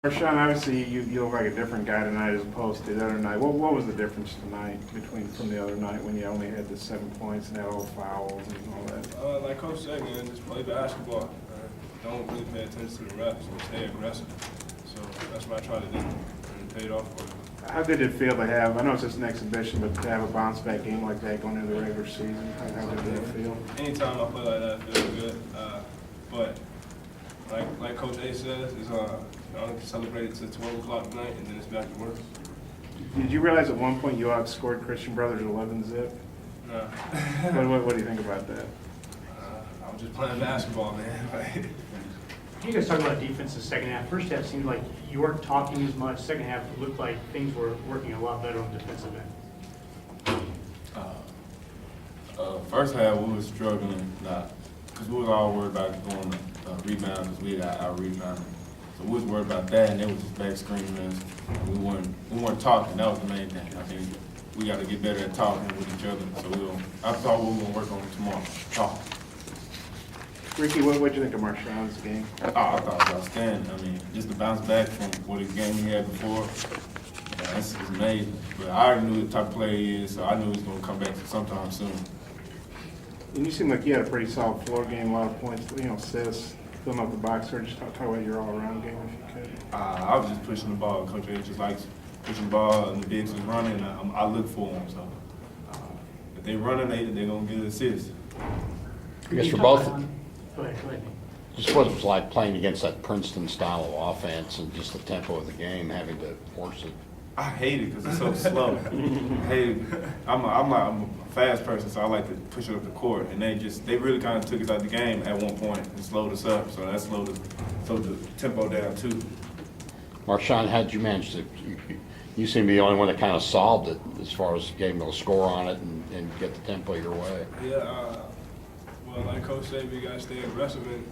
Marshawn, obviously you look like a different guy tonight as opposed to the other night. What was the difference tonight from the other night when you only had the 7 points and had all the fouls and all that? Like Coach said, man, just play basketball. Don't really pay attention to the refs and stay aggressive. So that's what I try to do, and it paid off for me. How did it feel to have, I know it's just an exhibition, but to have a bounce back game like that going into the regular season, how did it feel? Anytime I play like that, it feels good. But like Coach A says, it's I only celebrate it till 12 o'clock tonight, and then it's back to work. Did you realize at one point you outscored Christian Brothers 11-zip? Nah. What do you think about that? I was just playing basketball, man. You guys talk about defense in the second half. First half seemed like you weren't talking as much. Second half it looked like things were working a lot better on the defensive end. First half we was struggling, because we was all worried about going to rebound because we got out rebounded. So we was worried about that, and they was just back screaming us. We weren't talking. That was the main thing. I think we got to get better at talking with each other. So I thought we were gonna work on it tomorrow. Talk. Rickey, what did you think of Marshawn's game? I thought it was outstanding. I mean, just to bounce back from what his game he had before, that's amazing. But I already knew the type of player he is, so I knew he was going to come back sometime soon. And you seem like you had a pretty solid floor game, a lot of points, assists, filling up the box score. Just talk about your all-around game if you could. I was just pushing the ball. Coach A just likes pushing the ball, and the bigs was running, and I look for them. So if they running, they're going to get assists. I guess for both, Go ahead. just what it was like playing against that Princeton style of offense and just the tempo of the game, having to force it. I hate it because it's so slow. I hate it. I'm a fast person, so I like to push it up the court, and they really kind of took us out of the game at one point and slowed us up. So that slowed the tempo down too. Marshawn, how did you manage to? You seem to be the only one that kind of solved it as far as getting a score on it and get the tempo your way. Yeah, well, like Coach said, we got to stay aggressive and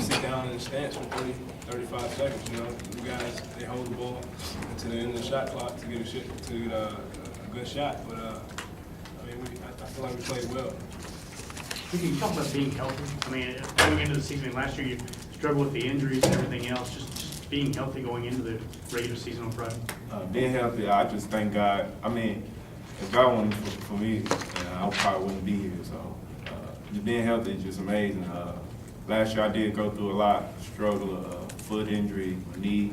sit down in the stance for 30, 35 seconds. You guys, they hold the ball until the end of the shot clock to get a good shot. But I feel like we played well. Can you talk about being healthy? I mean, going into the season, last year you struggled with the injuries and everything else. Just being healthy going into the regular season on Friday. Being healthy, I just thank God. I mean, if God wanted for me, I probably wouldn't be here. So just being healthy is just amazing. Last year I did go through a lot, struggle, foot injury, knee.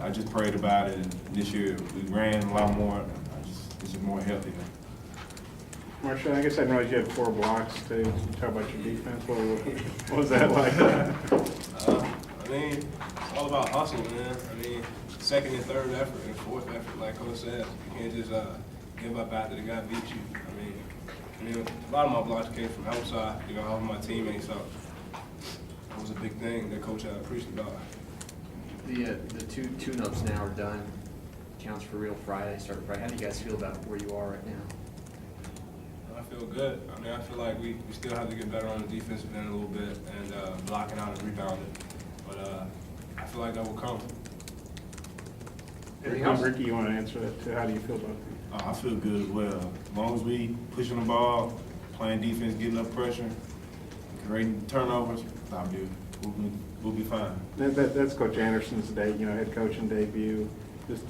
I just prayed about it, and this year we ran a lot more. It's just more healthy. Marshawn, I guess I noticed you had 4 blocks too. Can you talk about your defense? What was that like? I mean, it's all about hustle, man. I mean, second and third effort and fourth effort, like Coach says. You can't just give up after the guy beat you. I mean, a lot of my blocks came from outside, all of my teammates. So that was a big thing that Coach preached about. The two tune-ups now are done. Counts for real Friday, start Friday. How do you guys feel about where you are right now? I feel good. I mean, I feel like we still have to get better on the defensive end a little bit and blocking out and rebounding. But I feel like that will come. Rickey, you want to answer that too? How do you feel about that? I feel good as well. As long as we pushing the ball, playing defense, getting up pressure, creating turnovers, we'll be fine. That's Coach Anderson's head coaching debut. Does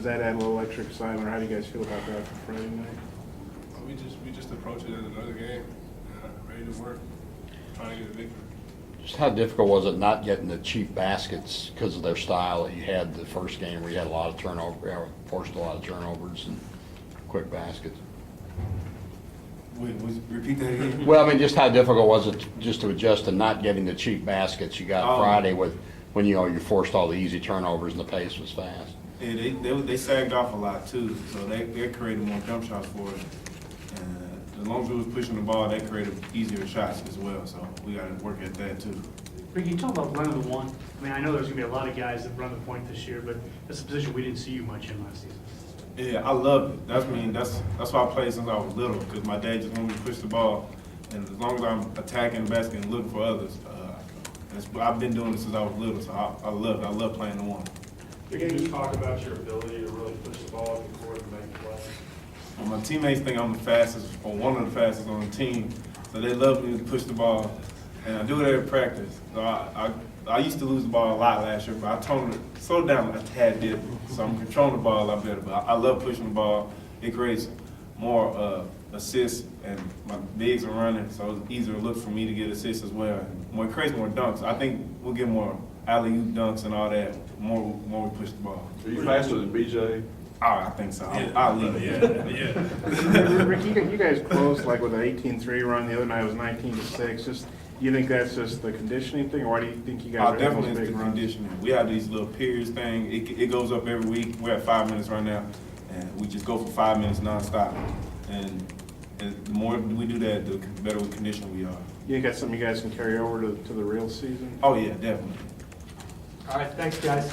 that add a little extra excitement, or how do you guys feel about that for Friday night? We just approach it as another game, ready to work, trying to get a victory. Just how difficult was it not getting the cheap baskets because of their style that you had the first game where you had a lot of turnover, forced a lot of turnovers and quick baskets? Repeat that again? Well, I mean, just how difficult was it just to adjust to not getting the cheap baskets you got Friday when you forced all the easy turnovers and the pace was fast? Yeah, they sagged off a lot too, so they created more jump shots for us. And as long as we was pushing the ball, they created easier shots as well. So we got to work at that too. Ricky, you talk about running the one. I mean, I know there's going to be a lot of guys that run the point this year, but that's a position we didn't see you much in last season. Yeah, I love it. That's why I played since I was little, because my dad just wanted me to push the ball, and as long as I'm attacking the basket and looking for others, I've been doing it since I was little. So I love it. I love playing the one. Can you just talk about your ability to really push the ball up the court and make plays? Well, my teammates think I'm the fastest, or one of the fastest on the team, so they love me to push the ball, and I do it every practice. So I used to lose the ball a lot last year, but I toned it so down a tad bit. So I'm controlling the ball a lot better. But I love pushing the ball. It creates more assists, and my bigs are running, so it's easier to look for me to get assists as well. More, it creates more dunks. I think we'll get more alley-oop dunks and all that more we push the ball. Are you faster than BJ? Oh, I think so. I'll leave it. Yeah. Rick, you guys closed like with an 18-3 run, the other night was 19-6. Just, you think that's just the conditioning thing, or why do you think you guys are having Definitely those it's big the runs? conditioning. We have these little periods thing. It goes up every week. We're at 5 minutes right now, and we just go for 5 minutes nonstop. And the more we do that, the better with condition we are. You think that's something you guys can carry over to the real season? Oh yeah, definitely. All right, thanks, guys.